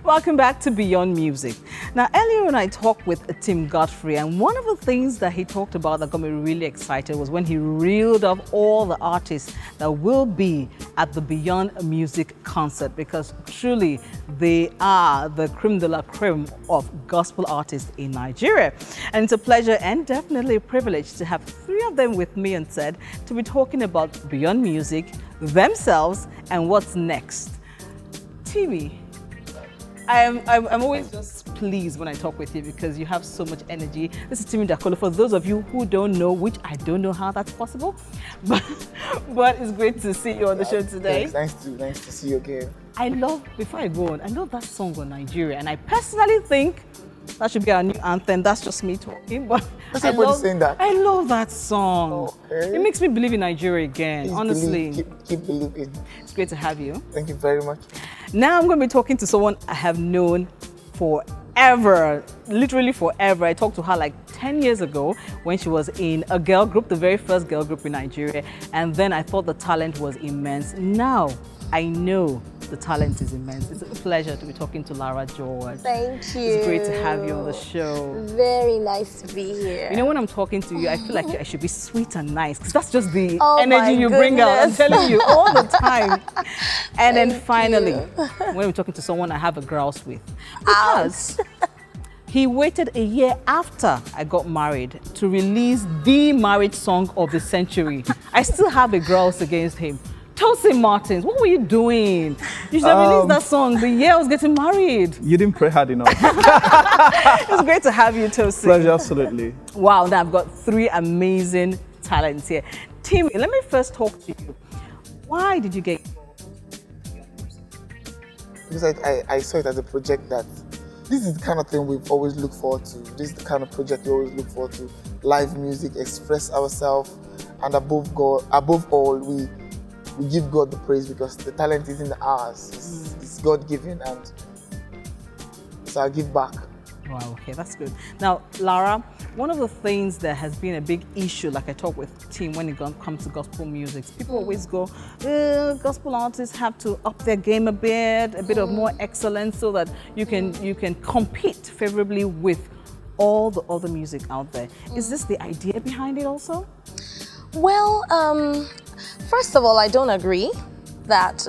Welcome back to Beyond Music. Now, earlier when I talked with Tim Godfrey, and one of the things that he talked about that got me really excited was when he reeled off all the artists that will be at the Beyond Music concert, because truly they are the creme de la creme of gospel artists in Nigeria. And it's a pleasure and definitely a privilege to have three of them with me on set to be talking about Beyond Music, themselves, and what's next. Timmy, I'm always just pleased when I talk with you because you have so much energy. This is Timmy Dakolo. For those of you who don't know, which I don't know how that's possible, but it's great to see you on the show today. Nice to see you again. Before I go on, I love that song on Nigeria, and I personally think that should be our new anthem. That's just me talking, but saying that. I love that song. Okay. It makes me believe in Nigeria again, Please honestly. Keep believing. It's great to have you. Thank you very much. Now I'm going to be talking to someone I have known forever, literally forever. I talked to her like 10 years ago when she was in a girl group, the very first girl group in Nigeria, and then I thought the talent was immense. Now I know the talent is immense. It's a pleasure to be talking to Lara George. Thank you. It's great to have you on the show. Very nice to be here. You know, when I'm talking to you, I feel like I should be sweet and nice because that's just the Oh energy you bring out. I'm telling you all the time. And then finally, when we're talking to someone I have a grouse with, because he waited a year after I got married to release the marriage song of the century. I still have a grouse against him. Tosin Martins, what were you doing? You should have released that song the year I was getting married. You didn't pray hard enough. It's great to have you, Tosin. Pleasure, absolutely. Wow, now I've got three amazing talents here. Timmy, let me first talk to you. Why did you get involved? Because I saw it as a project that this is the kind of thing we've always looked forward to. This is the kind of project we always look forward to. Live music, express ourselves, and above all, we give God the praise because the talent isn't ours. It's God-given, and so I give back. Wow, okay, that's good. Now, Lara, one of the things that has been a big issue, like I talk with Tim when it comes to gospel music, people always go, gospel artists have to up their game a bit of more excellence so that you can compete favorably with all the other music out there. Is this the idea behind it also? Well, first of all, I don't agree that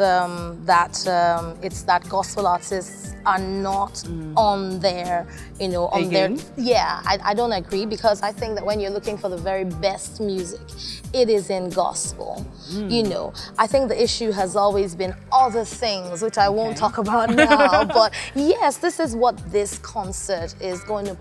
it's that gospel artists are not on their, I don't agree, because I think that when you're looking for the very best music, it is in gospel. I think the issue has always been other things, which I won't talk about now, but yes, this is what this concert is going to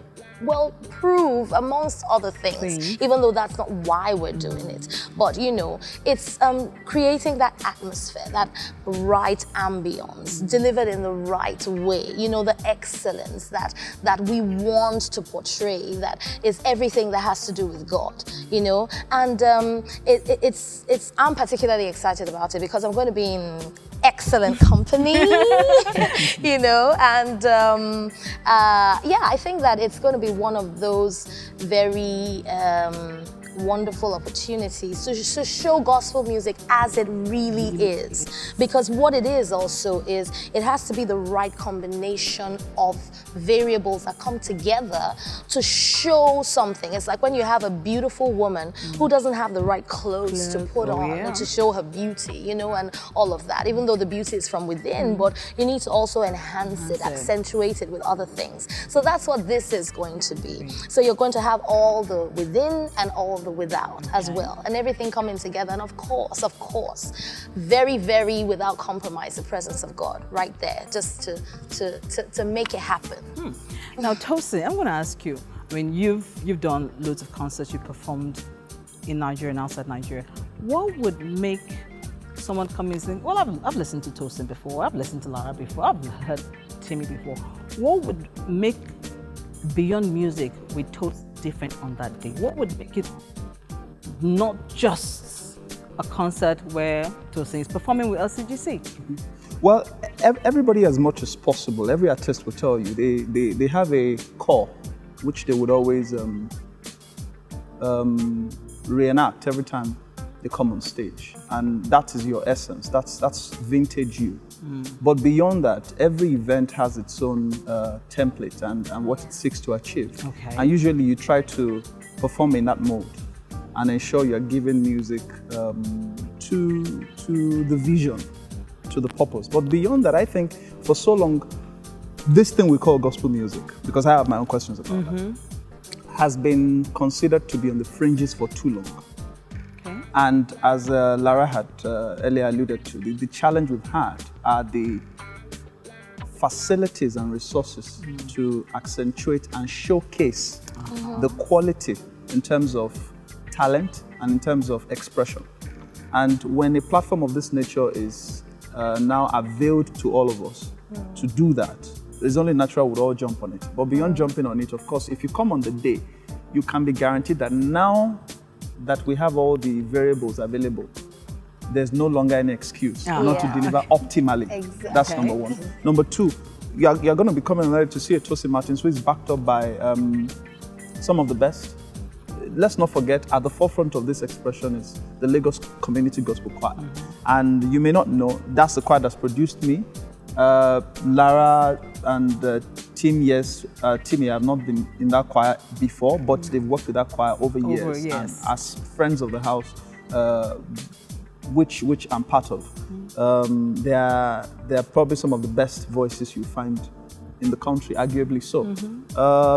prove, amongst other things, even though that's not why we're doing it. But it's creating that atmosphere, that right ambience, delivered in the right way, the excellence that we want to portray, that is everything that has to do with God, and I'm particularly excited about it because I'm going to be in excellent company, I think that it's going to be one of those very wonderful opportunities to show gospel music as it really is, because what it is also is it has to be the right combination of variables that come together to show something. It's like when you have a beautiful woman who doesn't have the right clothes to put on and to show her beauty, and all of that, even though the beauty is from within, but you need to also enhance it, accentuate it with other things. So that's what this is going to be. So you're going to have all the within and all the without as well, and everything coming together, and of course, very, very without compromise, the presence of God right there, just to make it happen. Now, Tosin, I'm going to ask you. I mean, you've done loads of concerts, you performed in Nigeria and outside Nigeria. What would make someone come in and say, well, I've listened to Tosin before, I've listened to Lara before, I've heard Timmy before. What would make Beyond Music with Tosin different on that day? What would make it not just a concert where Tosin is performing with LCGC? Well, everybody as much as possible, every artist will tell you, they have a core which they would always reenact every time they come on stage, and that is your essence. That's vintage you. But beyond that, every event has its own template and what it seeks to achieve. Okay. And usually you try to perform in that mode and ensure you're giving music to the vision, to the purpose. But beyond that, I think for so long, this thing we call gospel music, because I have my own questions about that, has been considered to be on the fringes for too long. Okay. And as Lara had earlier alluded to, the challenge we've had are the facilities and resources to accentuate and showcase the quality in terms of talent and in terms of expression. And when a platform of this nature is now availed to all of us to do that, it's only natural we'd all jump on it. But beyond jumping on it, of course, if you come on the day, you can be guaranteed that now that we have all the variables available, there's no longer any excuse not to deliver optimally. Exactly. That's number one. Number two, you're going to be coming ready to see a Tosin Martins who is backed up by some of the best. Let's not forget, at the forefront of this expression is the Lagos Community Gospel Choir. And you may not know, that's the choir that's produced me. Lara and Timmy have not been in that choir before, but they've worked with that choir over years. And as friends of the house, which I'm part of, they're probably some of the best voices you find in the country, arguably so.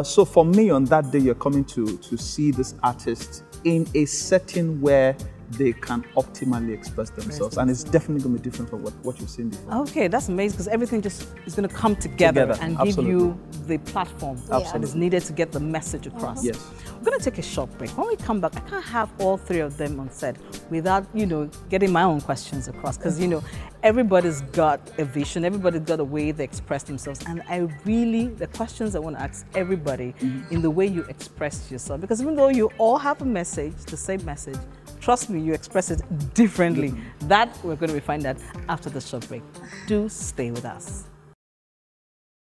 So for me, on that day, you're coming to see this artist in a setting where they can optimally express themselves. And it's definitely going to be different from what you've seen before. Okay, that's amazing, because everything just is going to come together and give you the platform that is needed to get the message across. Yes. We're going to take a short break. When we come back, I can't have all three of them on set without, getting my own questions across, because, everybody's got a vision, everybody's got a way they express themselves, and the questions I want to ask everybody in the way you express yourself, because even though you all have a message, the same message, trust me, you express it differently. That we're going to find out after the short break. Do stay with us.